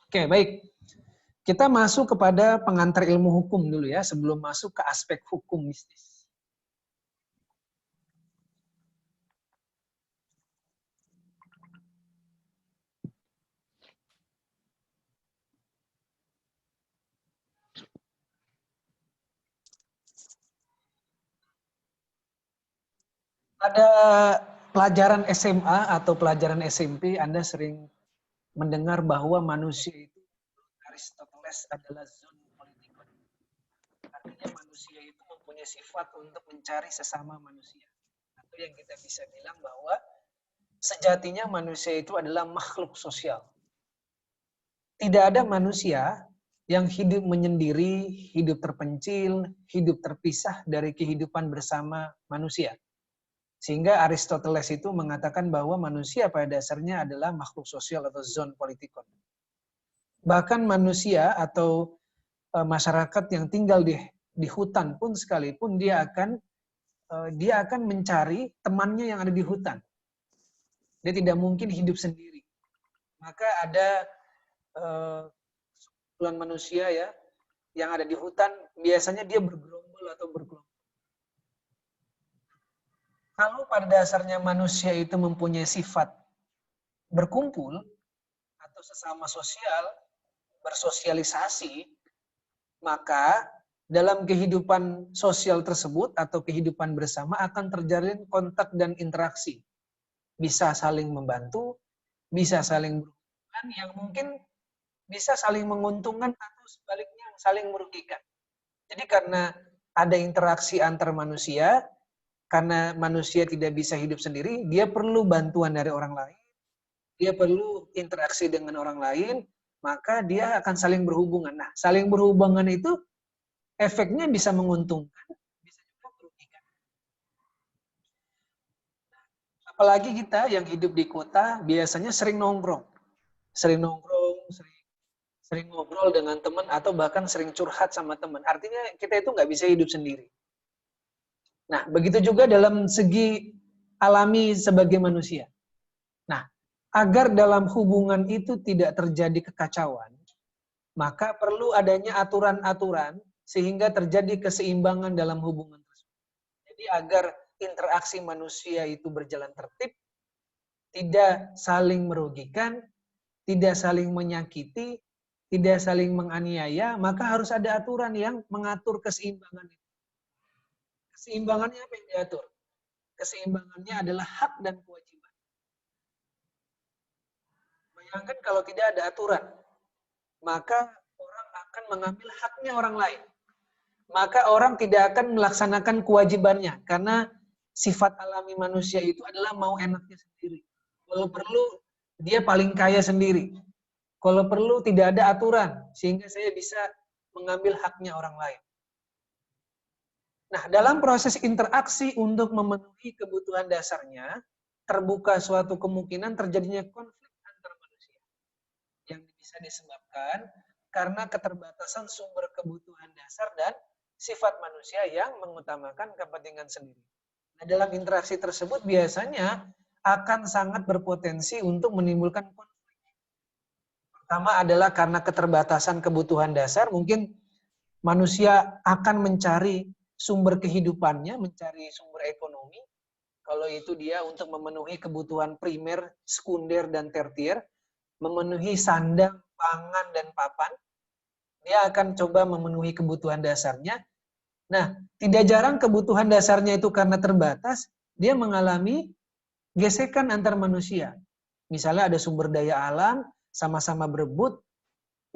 Oke, baik. Kita masuk kepada pengantar ilmu hukum dulu ya, sebelum masuk ke aspek hukum bisnis. Pada pelajaran SMA atau pelajaran SMP, Anda sering mendengar bahwa manusia itu, Aristoteles adalah zoon politikon. Artinya manusia itu mempunyai sifat untuk mencari sesama manusia. Atau yang kita bisa bilang bahwa sejatinya manusia itu adalah makhluk sosial. Tidak ada manusia yang hidup menyendiri, hidup terpencil, hidup terpisah dari kehidupan bersama manusia. Sehingga Aristoteles itu mengatakan bahwa manusia pada dasarnya adalah makhluk sosial atau zoon politikon. Bahkan manusia atau masyarakat yang tinggal di hutan pun sekalipun dia akan mencari temannya yang ada di hutan. Dia tidak mungkin hidup sendiri. Maka ada sekumpulan manusia ya yang ada di hutan, biasanya dia bergerombol atau berkelompok. Kalau pada dasarnya manusia itu mempunyai sifat berkumpul atau sesama sosial, bersosialisasi, maka dalam kehidupan sosial tersebut atau kehidupan bersama akan terjalin kontak dan interaksi. Bisa saling membantu, bisa saling berhubungan yang mungkin bisa saling menguntungkan atau sebaliknya saling merugikan. Jadi karena ada interaksi antar manusia, karena manusia tidak bisa hidup sendiri, dia perlu bantuan dari orang lain, dia perlu interaksi dengan orang lain, maka dia akan saling berhubungan. Nah, saling berhubungan itu efeknya bisa menguntungkan, bisa juga merugikan. Apalagi kita yang hidup di kota biasanya sering nongkrong, sering ngobrol dengan teman atau bahkan sering curhat sama teman. Artinya kita itu nggak bisa hidup sendiri. Nah, begitu juga dalam segi alami sebagai manusia. Nah, agar dalam hubungan itu tidak terjadi kekacauan, maka perlu adanya aturan-aturan sehingga terjadi keseimbangan dalam hubungan tersebut. Jadi agar interaksi manusia itu berjalan tertib, tidak saling merugikan, tidak saling menyakiti, tidak saling menganiaya, maka harus ada aturan yang mengatur keseimbangan itu. Keseimbangannya apa yang diatur? Keseimbangannya adalah hak dan kewajiban. Bayangkan kalau tidak ada aturan, maka orang akan mengambil haknya orang lain. Maka orang tidak akan melaksanakan kewajibannya, karena sifat alami manusia itu adalah mau enaknya sendiri. Kalau perlu, dia paling kaya sendiri. Kalau perlu, tidak ada aturan, sehingga saya bisa mengambil haknya orang lain. Nah, dalam proses interaksi untuk memenuhi kebutuhan dasarnya, terbuka suatu kemungkinan terjadinya konflik antar manusia yang bisa disebabkan karena keterbatasan sumber kebutuhan dasar dan sifat manusia yang mengutamakan kepentingan sendiri. Nah, dalam interaksi tersebut biasanya akan sangat berpotensi untuk menimbulkan konflik. Pertama adalah karena keterbatasan kebutuhan dasar, mungkin manusia akan mencari sumber kehidupannya, mencari sumber ekonomi. Kalau itu dia untuk memenuhi kebutuhan primer, sekunder, dan tertier, memenuhi sandang, pangan, dan papan. Dia akan coba memenuhi kebutuhan dasarnya. Nah, tidak jarang kebutuhan dasarnya itu karena terbatas, dia mengalami gesekan antar manusia. Misalnya ada sumber daya alam, sama-sama berebut,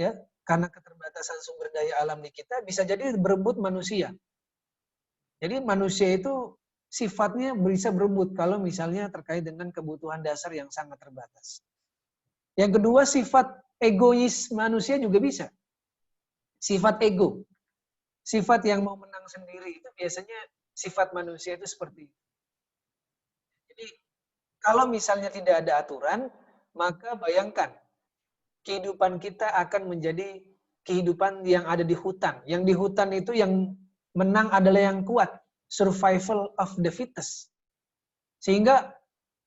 ya, karena keterbatasan sumber daya alam di kita, bisa jadi berebut manusia. Jadi manusia itu sifatnya bisa berebut kalau misalnya terkait dengan kebutuhan dasar yang sangat terbatas. Yang kedua, sifat egois manusia juga bisa. Sifat ego. Sifat yang mau menang sendiri itu biasanya sifat manusia itu seperti itu. Jadi kalau misalnya tidak ada aturan, maka bayangkan kehidupan kita akan menjadi kehidupan yang ada di hutan. Yang di hutan itu yang menang adalah yang kuat. Survival of the fittest. Sehingga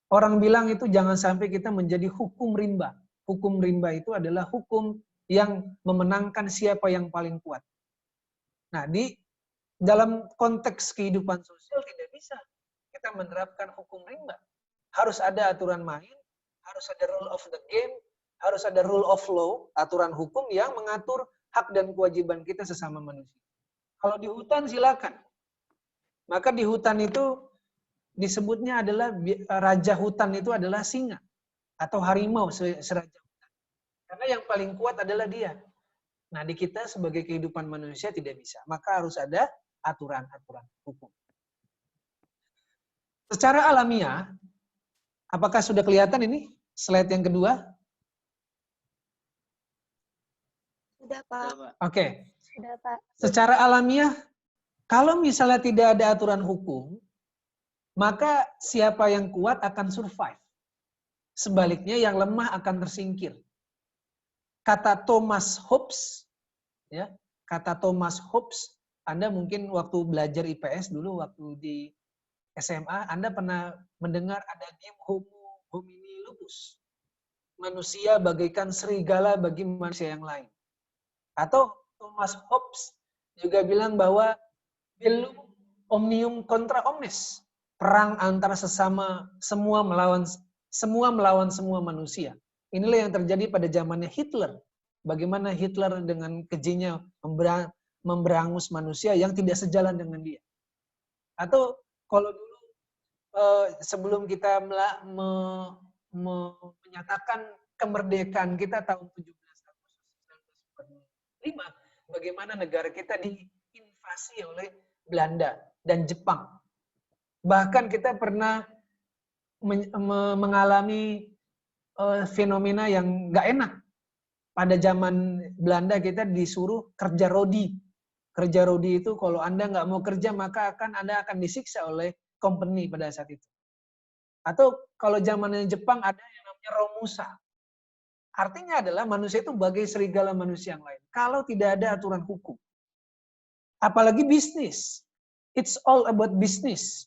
orang bilang itu jangan sampai kita menjadi hukum rimba. Hukum rimba itu adalah hukum yang memenangkan siapa yang paling kuat. Nah, di dalam konteks kehidupan sosial tidak bisa kita menerapkan hukum rimba. Harus ada aturan main, harus ada rule of the game, harus ada rule of law, aturan hukum yang mengatur hak dan kewajiban kita sesama manusia. Kalau di hutan silakan. Maka di hutan itu disebutnya adalah raja hutan itu adalah singa atau harimau seraja hutan. Karena yang paling kuat adalah dia. Nah, di kita sebagai kehidupan manusia tidak bisa. Maka harus ada aturan-aturan hukum. Secara alamiah, apakah sudah kelihatan ini slide yang kedua? Sudah, Pak. Oke. Sudah, Pak. Secara alamiah, kalau misalnya tidak ada aturan hukum, maka siapa yang kuat akan survive. Sebaliknya yang lemah akan tersingkir. Kata Thomas Hobbes, ya, kata Thomas Hobbes, Anda mungkin waktu belajar IPS dulu, waktu di SMA, Anda pernah mendengar ada game Homo homini lupus. Manusia bagaikan serigala bagi manusia yang lain. Atau Thomas Hobbes juga bilang bahwa bellum omnium contra omnes. Perang antara sesama, semua melawan semua manusia. Inilah yang terjadi pada zamannya Hitler. Bagaimana Hitler dengan kejinya memberangus manusia yang tidak sejalan dengan dia. Atau kalau dulu sebelum kita menyatakan kemerdekaan kita tahun 17 Agustus 1945, bagaimana negara kita diinvasi oleh Belanda dan Jepang. Bahkan kita pernah mengalami fenomena yang nggak enak. Pada zaman Belanda kita disuruh kerja rodi. Kerja rodi itu kalau Anda nggak mau kerja maka Anda akan disiksa oleh company pada saat itu. Atau kalau zamannya Jepang ada yang namanya romusa. Artinya adalah manusia itu bagai serigala manusia yang lain. Kalau tidak ada aturan hukum. Apalagi bisnis. It's all about business.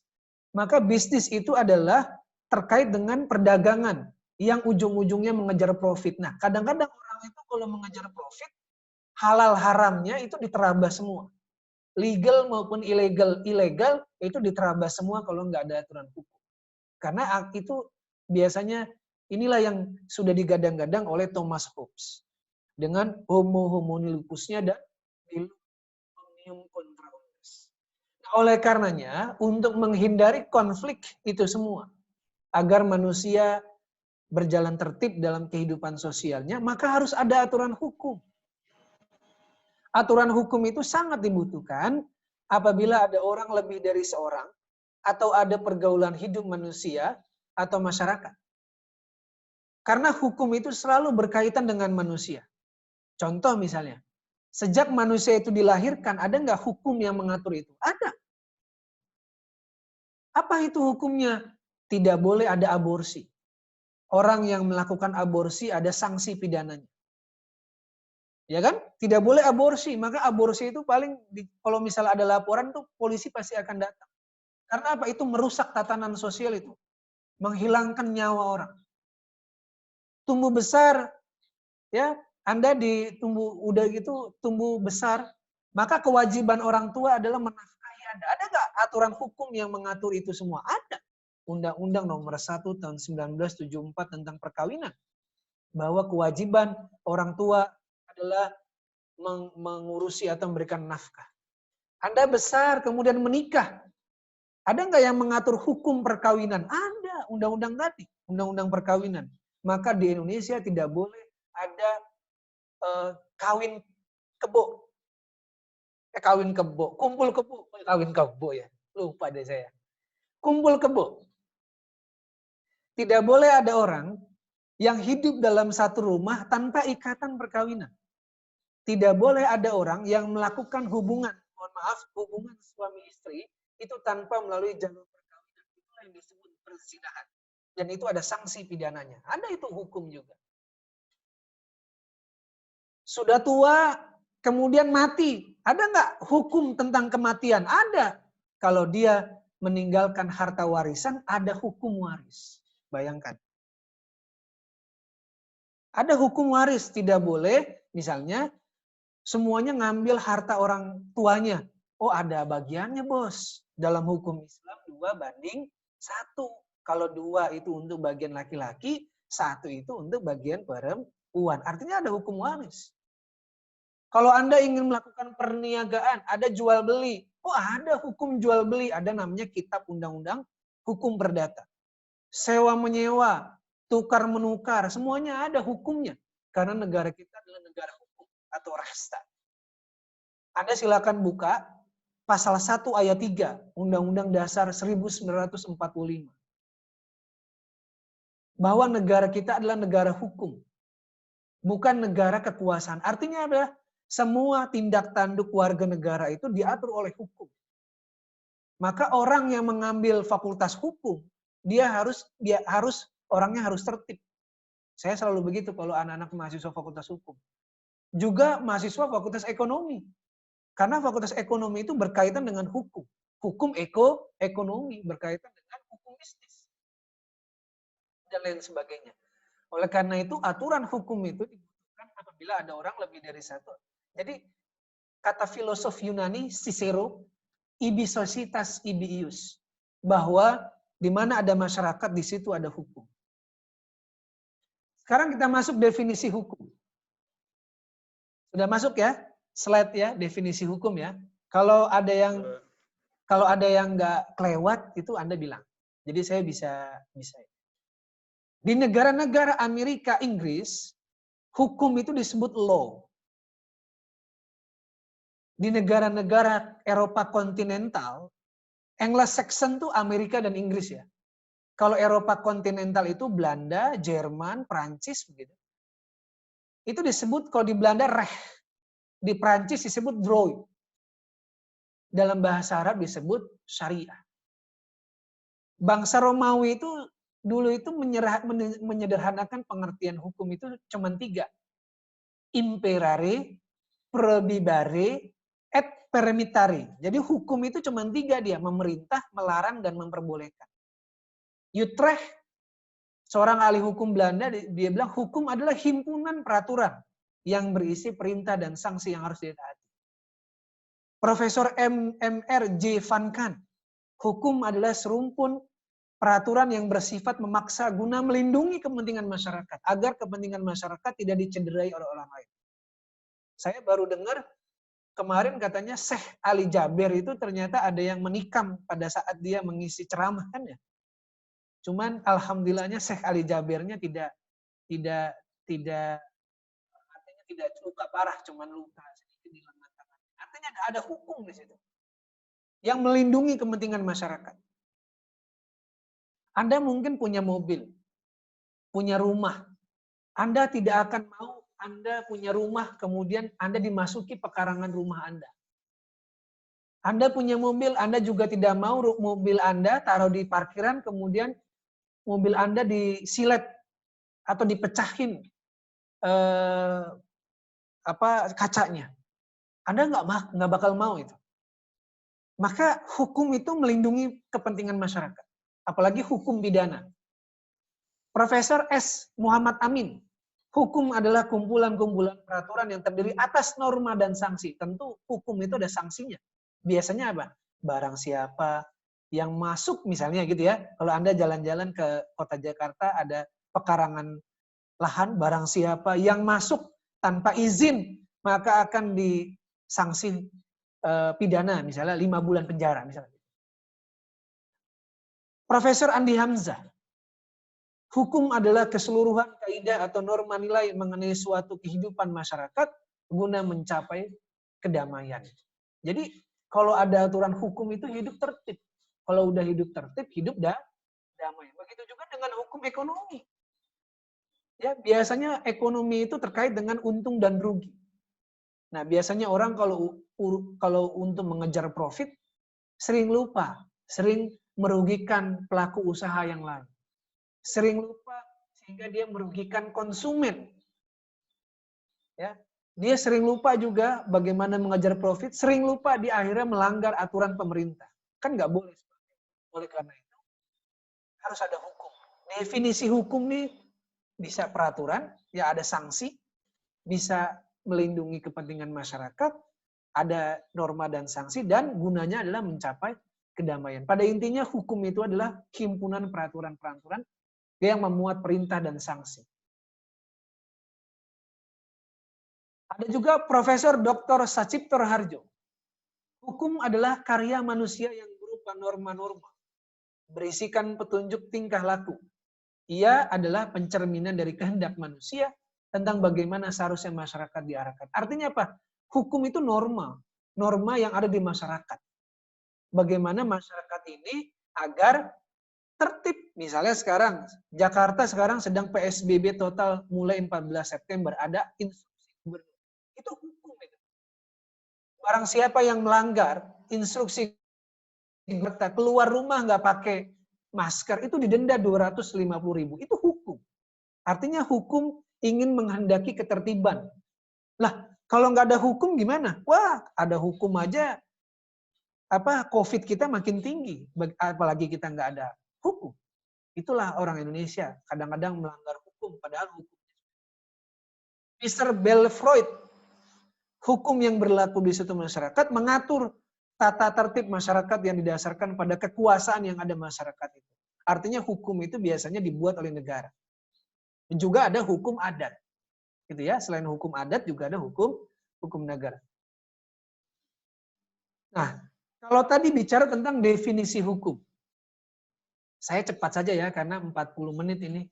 Maka bisnis itu adalah terkait dengan perdagangan yang ujung-ujungnya mengejar profit. Nah, kadang-kadang orang itu kalau mengejar profit, halal haramnya itu diterabas semua. Legal maupun ilegal itu diterabas semua kalau nggak ada aturan hukum. Karena itu biasanya inilah yang sudah digadang-gadang oleh Thomas Hobbes. Dengan homo homini lupusnya dan bellum omnium contra omnes. Nah, oleh karenanya, untuk menghindari konflik itu semua, agar manusia berjalan tertib dalam kehidupan sosialnya, maka harus ada aturan hukum. Aturan hukum itu sangat dibutuhkan apabila ada orang lebih dari seorang, atau ada pergaulan hidup manusia atau masyarakat. Karena hukum itu selalu berkaitan dengan manusia. Contoh misalnya, sejak manusia itu dilahirkan, ada nggak hukum yang mengatur itu? Ada. Apa itu hukumnya? Tidak boleh ada aborsi. Orang yang melakukan aborsi ada sanksi pidananya. Ya kan? Tidak boleh aborsi. Maka aborsi itu paling, kalau misalnya ada laporan tuh polisi pasti akan datang. Karena apa? Itu merusak tatanan sosial itu. Menghilangkan nyawa orang. Tumbuh besar, ya, Anda udah gitu tumbuh besar, maka kewajiban orang tua adalah menafkahi Anda. Ada nggak aturan hukum yang mengatur itu semua? Ada. Undang-Undang nomor 1 tahun 1974 tentang perkawinan. Bahwa kewajiban orang tua adalah mengurusi atau memberikan nafkah. Anda besar kemudian menikah. Ada nggak yang mengatur hukum perkawinan? Ada, undang-undang tadi, undang-undang perkawinan. Maka di Indonesia tidak boleh ada kawin kebo. Kumpul kebo, kawin kebo ya. Lupa deh saya. Kumpul kebo. Tidak boleh ada orang yang hidup dalam satu rumah tanpa ikatan perkawinan. Tidak boleh ada orang yang melakukan hubungan suami istri itu tanpa melalui jalur perkawinan. Itu yang disebut perzinahan. Dan itu ada sanksi pidananya. Ada itu hukum juga. Sudah tua, kemudian mati. Ada nggak hukum tentang kematian? Ada. Kalau dia meninggalkan harta warisan, ada hukum waris. Bayangkan. Ada hukum waris, tidak boleh Misalnya, semuanya ngambil harta orang tuanya. Oh, ada bagiannya, bos. Dalam hukum Islam 2:1. Kalau 2 itu untuk bagian laki-laki, 1 itu untuk bagian perempuan. Artinya ada hukum waris. Kalau Anda ingin melakukan perniagaan, ada jual beli. Oh, ada hukum jual beli. Ada namanya kitab undang-undang hukum perdata. Sewa menyewa, tukar menukar, semuanya ada hukumnya. Karena negara kita adalah negara hukum atau rasta. Anda silakan buka pasal 1 ayat 3 Undang-Undang Dasar 1945. Bahwa negara kita adalah negara hukum. Bukan negara kekuasaan. Artinya adalah semua tindak tanduk warga negara itu diatur oleh hukum. Maka orang yang mengambil fakultas hukum, dia harus orangnya harus tertib. Saya selalu begitu kalau anak-anak mahasiswa fakultas hukum. Juga mahasiswa fakultas ekonomi. Karena fakultas ekonomi itu berkaitan dengan hukum. Hukum ekonomi berkaitan dengan hukum bisnis. Dan lain sebagainya. Oleh karena itu aturan hukum itu dibutuhkan apabila ada orang lebih dari satu. Jadi kata filosof Yunani Cicero, ibi societas ibi ius, bahwa di mana ada masyarakat di situ ada hukum. Sekarang kita masuk definisi hukum. Sudah masuk ya? Slide ya, definisi hukum ya. Kalau ada yang nggak kelewat itu Anda bilang. Jadi saya bisa. Di negara-negara Amerika, Inggris, hukum itu disebut law. Di negara-negara Eropa kontinental, Anglo-Saxon tuh Amerika dan Inggris ya. Kalau Eropa kontinental itu Belanda, Jerman, Prancis begitu. Itu disebut kalau di Belanda recht, di Prancis disebut droit. Dalam bahasa Arab disebut syariah. Bangsa Romawi itu dulu itu menyederhanakan pengertian hukum itu cuma 3. Imperare, probibare, et permittare. Jadi hukum itu cuma 3 dia, memerintah, melarang, dan memperbolehkan. Utrecht, seorang ahli hukum Belanda, dia bilang hukum adalah himpunan peraturan yang berisi perintah dan sanksi yang harus ditaati. Profesor M.R. J. Van Kan, hukum adalah serumpun peraturan yang bersifat memaksa guna melindungi kepentingan masyarakat, agar kepentingan masyarakat tidak dicederai oleh orang lain. Saya baru dengar kemarin katanya Syekh Ali Jaber itu ternyata ada yang menikam pada saat dia mengisi ceramah kan ya. Cuman alhamdulillahnya Syekh Ali Jabernya tidak artinya tidak luka parah, cuman luka sedikit di lengan tangan. Artinya ada hukum di situ yang melindungi kepentingan masyarakat. Anda mungkin punya mobil, punya rumah. Anda tidak akan mau Anda punya rumah, kemudian Anda dimasuki pekarangan rumah Anda. Anda punya mobil, Anda juga tidak mau mobil Anda taruh di parkiran, kemudian mobil Anda disilet atau dipecahin kacanya. Anda nggak bakal mau itu. Maka hukum itu melindungi kepentingan masyarakat. Apalagi hukum pidana. Profesor S. Muhammad Amin, hukum adalah kumpulan-kumpulan peraturan yang terdiri atas norma dan sanksi. Tentu hukum itu ada sanksinya. Biasanya apa? Barang siapa yang masuk misalnya gitu ya. Kalau Anda jalan-jalan ke kota Jakarta ada pekarangan lahan, barang siapa yang masuk tanpa izin maka akan disanksi pidana misalnya 5 bulan penjara misalnya. Profesor Andi Hamzah, hukum adalah keseluruhan kaidah atau norma nilai mengenai suatu kehidupan masyarakat guna mencapai kedamaian. Jadi kalau ada aturan hukum itu hidup tertib. Kalau udah hidup tertib, hidup damai. Begitu juga dengan hukum ekonomi. Ya, biasanya ekonomi itu terkait dengan untung dan rugi. Nah, biasanya orang kalau untuk mengejar profit sering lupa, sering merugikan pelaku usaha yang lain. Sering lupa sehingga dia merugikan konsumen. Ya, dia sering lupa juga bagaimana mengejar profit, sering lupa di akhirnya melanggar aturan pemerintah. Kan nggak boleh. Oleh karena itu harus ada hukum. Definisi hukum nih bisa peraturan, ya ada sanksi, bisa melindungi kepentingan masyarakat, ada norma dan sanksi, dan gunanya adalah mencapai kedamaian. Pada intinya hukum itu adalah himpunan peraturan-peraturan yang memuat perintah dan sanksi. Ada juga Profesor Dr. Sacipto Harjo. Hukum adalah karya manusia yang berupa norma-norma, berisikan petunjuk tingkah laku. Ia adalah pencerminan dari kehendak manusia tentang bagaimana seharusnya masyarakat diarahkan. Artinya apa? Hukum itu norma, norma yang ada di masyarakat. Bagaimana masyarakat ini agar tertib. Misalnya sekarang, Jakarta sekarang sedang PSBB total mulai 14 September. Ada instruksi gubernur. Itu hukum itu. Barang siapa yang melanggar instruksi keluar rumah nggak pakai masker, itu didenda 250.000. Itu hukum. Artinya hukum ingin menghendaki ketertiban. Lah, kalau nggak ada hukum gimana? Wah, ada hukum aja COVID kita makin tinggi, apalagi kita nggak ada hukum. Itulah orang Indonesia, kadang-kadang melanggar hukum, padahal hukum. Mr. Belfroid, hukum yang berlaku di suatu masyarakat mengatur tata tertib masyarakat yang didasarkan pada kekuasaan yang ada masyarakat itu. Artinya hukum itu biasanya dibuat oleh negara. Dan juga ada hukum adat. Gitu ya, selain hukum adat juga ada hukum negara. Nah, kalau tadi bicara tentang definisi hukum. Saya cepat saja ya, karena 40 menit ini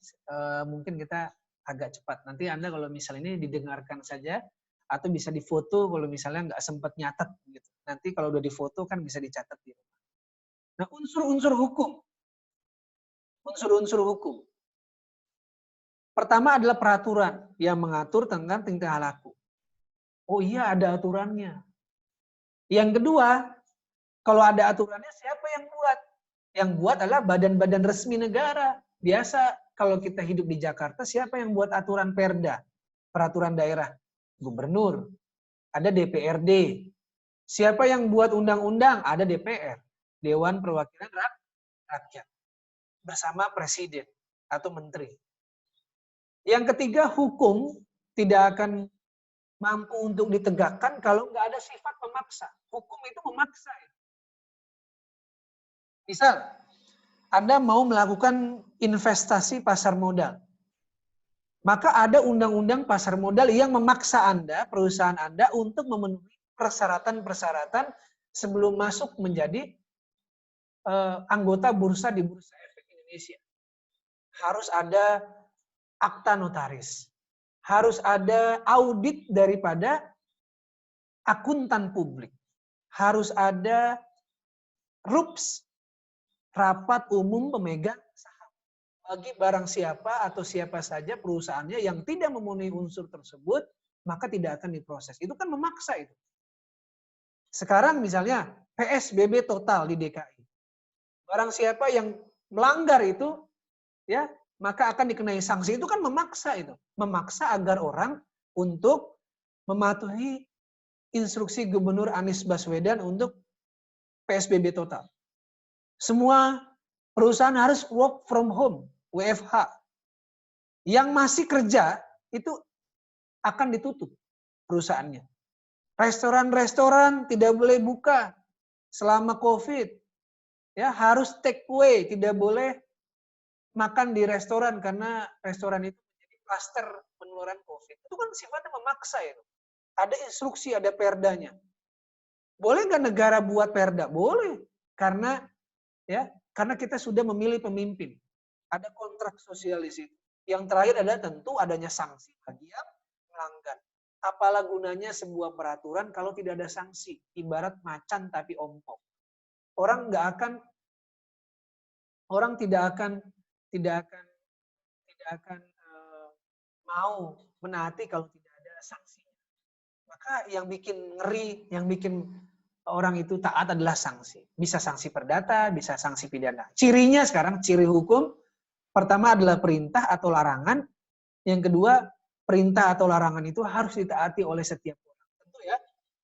mungkin kita agak cepat. Nanti Anda kalau misalnya ini didengarkan saja, atau bisa difoto kalau misalnya nggak sempat nyatet. Gitu. Nanti kalau udah difoto kan bisa dicatat. Gitu. Nah, unsur-unsur hukum. Unsur-unsur hukum. Pertama adalah peraturan yang mengatur tentang tingkah laku. Oh iya, ada aturannya. Yang kedua, kalau ada aturannya siapa yang buat? Yang buat adalah badan-badan resmi negara. Biasa kalau kita hidup di Jakarta, siapa yang buat aturan Perda? Peraturan daerah. Gubernur. Ada DPRD. Siapa yang buat undang-undang? Ada DPR. Dewan Perwakilan Rakyat. Bersama Presiden atau Menteri. Yang ketiga, hukum tidak akan mampu untuk ditegakkan kalau nggak ada sifat memaksa. Hukum itu memaksa. Misal, Anda mau melakukan investasi pasar modal. Maka ada undang-undang pasar modal yang memaksa Anda, perusahaan Anda, untuk memenuhi persyaratan-persyaratan sebelum masuk menjadi anggota bursa di Bursa Efek Indonesia. Harus ada akta notaris. Harus ada audit daripada akuntan publik. Harus ada RUPS, rapat umum pemegang saham. Bagi barang siapa atau siapa saja perusahaannya yang tidak memenuhi unsur tersebut, maka tidak akan diproses. Itu kan memaksa itu. Sekarang misalnya PSBB total di DKI. Barang siapa yang melanggar itu, ya, maka akan dikenai sanksi. Itu kan memaksa itu. Memaksa agar orang untuk mematuhi instruksi Gubernur Anies Baswedan untuk PSBB total. Semua perusahaan harus work from home, WFH. Yang masih kerja itu akan ditutup perusahaannya. Restoran-restoran tidak boleh buka selama COVID. Ya, harus take away, tidak boleh makan di restoran karena restoran itu menjadi klaster penularan COVID. Itu kan sifatnya memaksa itu. Ada instruksi, ada perdanya. Boleh nggak negara buat perda? Boleh, karena kita sudah memilih pemimpin. Ada kontrak sosial di situ. Yang terakhir adalah tentu adanya sanksi bagi yang melanggar. Apalah gunanya sebuah peraturan kalau tidak ada sanksi? Ibarat macan tapi ompong. Orang tidak akan mau menaati kalau tidak ada sanksi. Maka yang bikin ngeri, yang bikin orang itu taat adalah sanksi. Bisa sanksi perdata, bisa sanksi pidana. Cirinya sekarang, ciri hukum, pertama adalah perintah atau larangan. Yang kedua, perintah atau larangan itu harus ditaati oleh setiap orang. Tentu ya,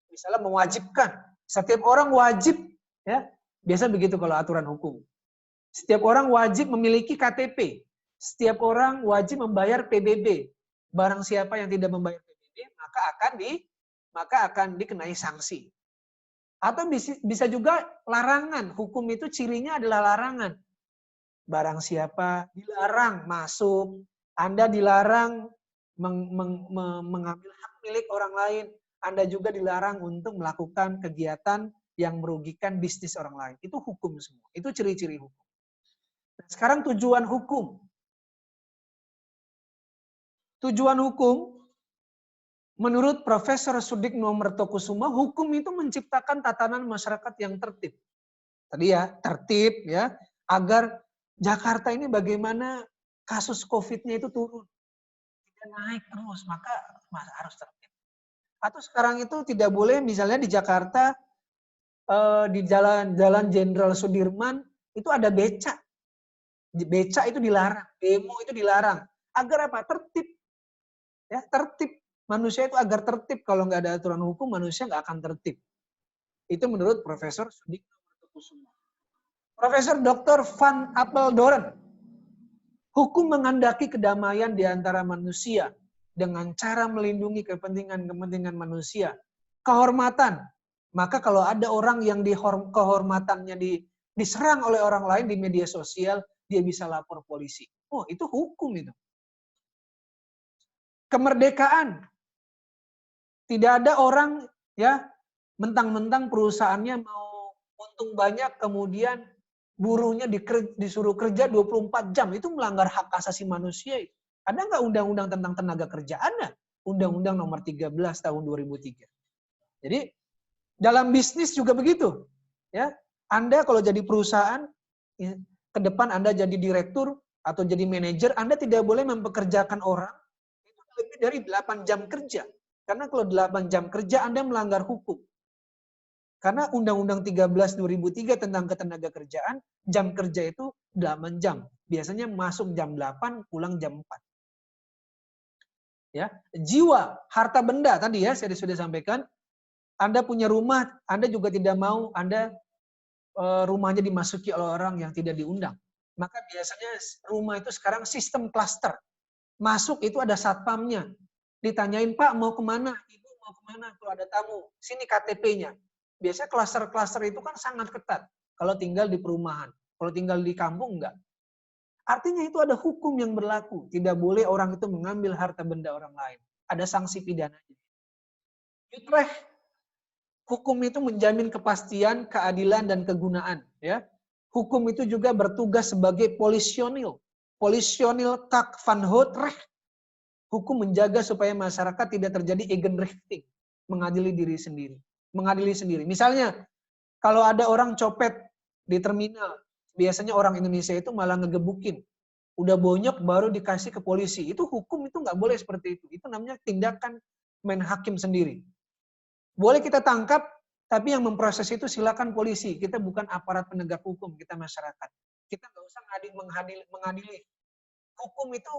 misalnya mewajibkan. Setiap orang wajib, ya, biasa begitu kalau aturan hukum. Setiap orang wajib memiliki KTP. Setiap orang wajib membayar PBB. Barang siapa yang tidak membayar PBB, maka maka akan dikenai sanksi. Atau bisa juga larangan. Hukum itu cirinya adalah larangan. Barang siapa dilarang masuk, Anda dilarang mengambil hak milik orang lain, Anda juga dilarang untuk melakukan kegiatan yang merugikan bisnis orang lain. Itu hukum semua. Itu ciri-ciri hukum. Nah, sekarang tujuan hukum. Tujuan hukum, menurut Profesor Sudikno Mertokusuma, hukum itu menciptakan tatanan masyarakat yang tertib. Tadi ya, tertib ya, agar Jakarta ini bagaimana kasus COVID-nya itu turun. Tidak naik terus, maka harus tertib. Atau sekarang itu tidak boleh misalnya di Jakarta, di Jalan Jenderal Sudirman, itu ada becak. Becak itu dilarang, demo itu dilarang. Agar apa? Tertib. Ya, tertib. Manusia itu agar tertib. Kalau nggak ada aturan hukum, manusia nggak akan tertib. Itu menurut Profesor Sudikno Mertokusuma. Profesor Dr. Van Apeldoorn, hukum menghendaki kedamaian di antara manusia dengan cara melindungi kepentingan manusia. Kehormatan. Maka kalau ada orang yang kehormatannya diserang oleh orang lain di media sosial, dia bisa lapor polisi. Oh, itu hukum itu. Kemerdekaan. Tidak ada orang ya mentang-mentang perusahaannya mau untung banyak kemudian buruhnya disuruh kerja 24 jam. Itu melanggar hak asasi manusia. Ada nggak undang-undang tentang tenaga kerja? Ada. Undang-undang nomor 13 tahun 2003. Jadi dalam bisnis juga begitu. Ya, Anda kalau jadi perusahaan, ya, ke depan Anda jadi direktur atau jadi manajer, Anda tidak boleh mempekerjakan orang itu lebih dari 8 jam kerja. Karena kalau 8 jam kerja Anda melanggar hukum. Karena Undang-Undang 13 2003 tentang ketenaga kerjaan, jam kerja itu 8 jam. Biasanya masuk jam 8, pulang jam 4. Ya, jiwa, harta benda tadi ya saya sudah sampaikan. Anda punya rumah, Anda juga tidak mau Anda rumahnya dimasuki oleh orang yang tidak diundang. Maka biasanya rumah itu sekarang sistem klaster. Masuk itu ada satpamnya. Ditanyain, Pak mau kemana? Ibu mau kemana? Kalau ada tamu, sini KTP-nya. Biasanya klaster-klaster itu kan sangat ketat. Kalau tinggal di perumahan. Kalau tinggal di kampung, enggak. Artinya itu ada hukum yang berlaku. Tidak boleh orang itu mengambil harta benda orang lain. Ada sanksi pidananya. Utrecht, hukum itu menjamin kepastian, keadilan, dan kegunaan. Ya. Hukum itu juga bertugas sebagai polisionil. Polisionil tak van Utrecht. Hukum menjaga supaya masyarakat tidak terjadi eigenrechtting. Mengadili diri sendiri. Mengadili sendiri. Misalnya, kalau ada orang copet di terminal, biasanya orang Indonesia itu malah ngegebukin. Udah bonyok baru dikasih ke polisi. Itu hukum itu nggak boleh seperti itu. Itu namanya tindakan main hakim sendiri. Boleh kita tangkap, tapi yang memproses itu silakan polisi. Kita bukan aparat penegak hukum, kita masyarakat. Kita nggak usah mengadili. Hukum itu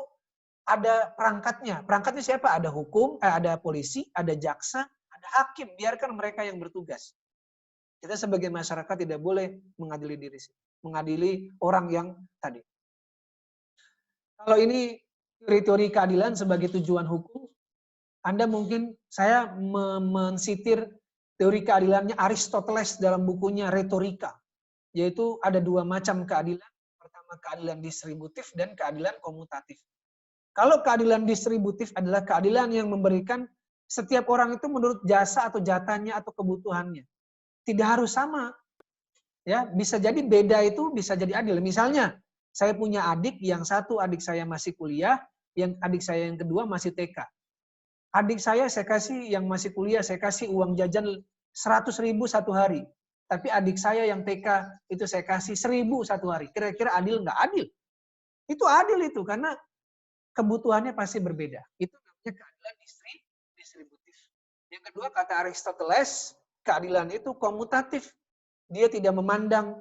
ada perangkatnya. Perangkatnya siapa? Ada hukum, ada polisi, ada jaksa, ada hakim. Biarkan mereka yang bertugas. Kita sebagai masyarakat tidak boleh mengadili diri, mengadili orang yang tadi. Kalau ini teori keadilan sebagai tujuan hukum, Anda mungkin saya mensitir teori keadilannya Aristoteles dalam bukunya Retorika, yaitu ada 2 macam keadilan. Pertama keadilan distributif dan keadilan komutatif. Kalau keadilan distributif adalah keadilan yang memberikan setiap orang itu menurut jasa atau jatahnya atau kebutuhannya. Tidak harus sama. Ya, bisa jadi beda itu bisa jadi adil. Misalnya, saya punya adik, yang satu adik saya masih kuliah, yang adik saya yang kedua masih TK. Adik saya kasih yang masih kuliah, saya kasih uang jajan 100.000 satu hari. Tapi adik saya yang TK itu saya kasih 1.000 satu hari. Kira-kira adil nggak? Adil. Itu adil itu, karena kebutuhannya pasti berbeda. Itu namanya keadilan distributif. Yang kedua, kata Aristoteles, keadilan itu komutatif. Dia tidak memandang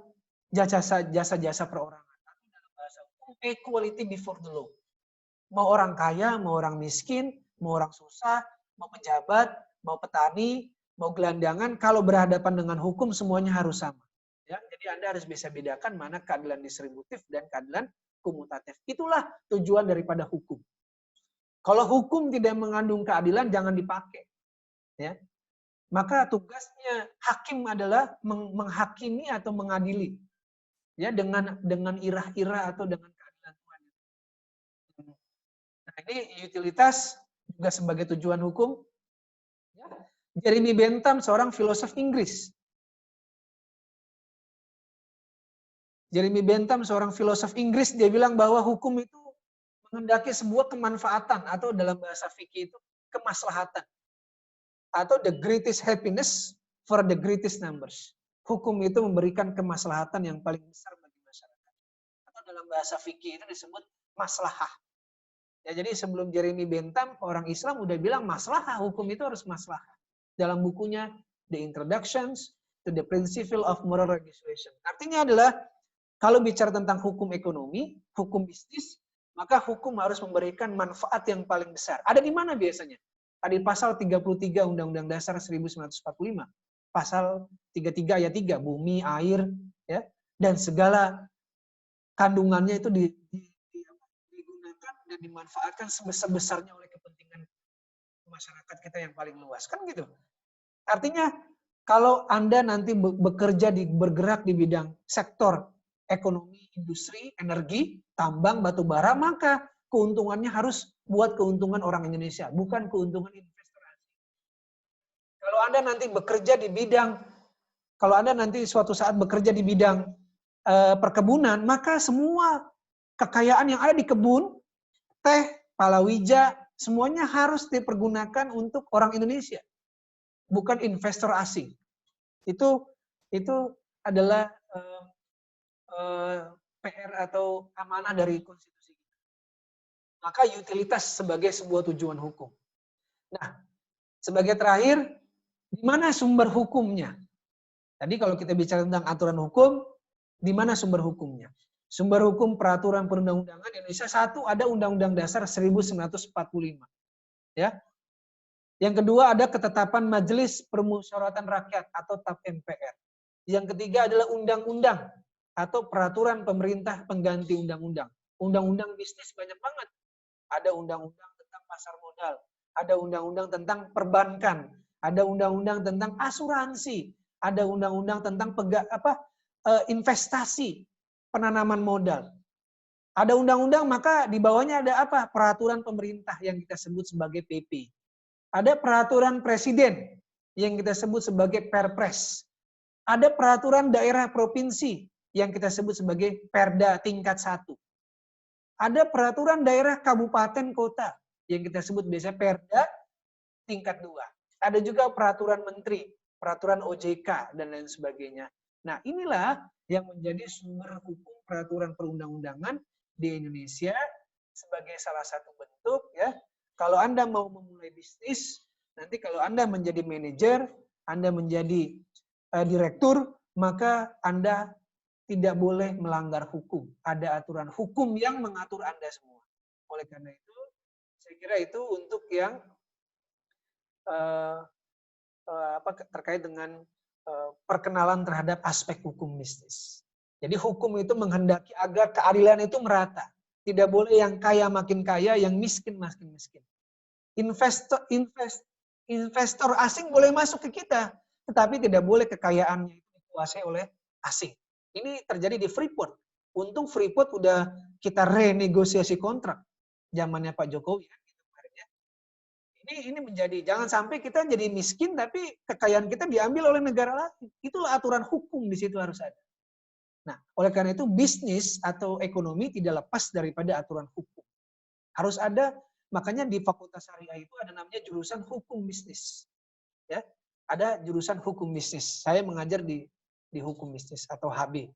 jasa-jasa perorangan. Tapi dalam bahasa hukum, equality before the law. Mau orang kaya, mau orang miskin, mau orang susah, mau pejabat, mau petani, mau gelandangan, kalau berhadapan dengan hukum semuanya harus sama. Ya, jadi Anda harus bisa bedakan mana keadilan distributif dan keadilan komutatif. Itulah tujuan daripada hukum. Kalau hukum tidak mengandung keadilan, jangan dipakai. Ya. Maka tugasnya hakim adalah menghakimi atau mengadili, ya, dengan irah-irah atau dengan keadilan Tuhan. Nah, ini utilitas juga sebagai tujuan hukum. Ya. Jeremy Bentham, seorang filosof Inggris. Jeremy Bentham, seorang filosof Inggris, dia bilang bahwa hukum itu menghendaki sebuah kemanfaatan, atau dalam bahasa fikih itu kemaslahatan, atau the greatest happiness for the greatest numbers. Hukum itu memberikan kemaslahatan yang paling besar bagi masyarakat. Atau dalam bahasa fikih itu disebut maslahah. Ya, jadi sebelum Jeremy Bentham, orang Islam udah bilang maslahah, hukum itu harus maslahah. Dalam bukunya The Introductions to the Principle of Moral Regulation. Artinya adalah kalau bicara tentang hukum ekonomi, hukum bisnis, maka hukum harus memberikan manfaat yang paling besar. Ada di mana biasanya? Ada di pasal 33 Undang-Undang Dasar 1945. Pasal 33 ayat 3, bumi, air, ya, dan segala kandungannya itu digunakan dan dimanfaatkan sebesar-besarnya oleh kepentingan masyarakat kita yang paling luas. Kan gitu. Artinya, kalau Anda nanti bergerak di bidang sektor ekonomi, industri, energi, tambang, batu bara, maka keuntungannya harus buat keuntungan orang Indonesia, bukan keuntungan investor asing. Kalau Anda nanti bekerja di bidang, kalau Anda nanti suatu saat bekerja di bidang perkebunan, maka semua kekayaan yang ada di kebun, teh, palawija, semuanya harus dipergunakan untuk orang Indonesia, bukan investor asing. Itu adalah PR atau amanah dari konstitusi kita. Maka utilitas sebagai sebuah tujuan hukum. Nah, sebagai terakhir, di mana sumber hukumnya? Tadi kalau kita bicara tentang aturan hukum, di mana sumber hukumnya? Sumber hukum peraturan perundang-undangan Indonesia, satu, ada Undang-Undang Dasar 1945. Ya. Yang kedua, ada ketetapan Majelis Permusyawaratan Rakyat atau TAP MPR. Yang ketiga adalah undang-undang atau peraturan pemerintah pengganti undang-undang. Undang-undang bisnis banyak banget. Ada undang-undang tentang pasar modal, ada undang-undang tentang perbankan, ada undang-undang tentang asuransi, ada undang-undang tentang investasi, penanaman modal. Ada undang-undang, maka di bawahnya ada apa? Peraturan pemerintah yang kita sebut sebagai PP. Ada peraturan presiden yang kita sebut sebagai Perpres. Ada peraturan daerah provinsi yang kita sebut sebagai Perda tingkat 1. Ada peraturan daerah kabupaten kota yang kita sebut biasanya Perda tingkat 2. Ada juga peraturan menteri, peraturan OJK, dan lain sebagainya. Nah, inilah yang menjadi sumber hukum peraturan perundang-undangan di Indonesia sebagai salah satu bentuk, ya. Kalau Anda mau memulai bisnis, nanti kalau Anda menjadi manajer, Anda menjadi direktur, maka Anda tidak boleh melanggar hukum. Ada aturan hukum yang mengatur Anda semua. Oleh karena itu, saya kira itu untuk yang terkait dengan perkenalan terhadap aspek hukum bisnis. Jadi hukum itu menghendaki agar keadilan itu merata. Tidak boleh yang kaya makin kaya, yang miskin makin miskin. Investor asing boleh masuk ke kita, tetapi tidak boleh kekayaannya itu dikuasai oleh asing. Ini terjadi di Freeport. Untung Freeport udah kita renegosiasi kontrak zamannya Pak Jokowi. Ini menjadi, jangan sampai kita jadi miskin tapi kekayaan kita diambil oleh negara lain. Itulah aturan hukum di situ harus ada. Nah, oleh karena itu bisnis atau ekonomi tidak lepas daripada aturan hukum. Harus ada, makanya di Fakultas Syariah itu ada namanya jurusan hukum bisnis. Ya, ada jurusan hukum bisnis. Saya mengajar di hukum bisnis atau HB.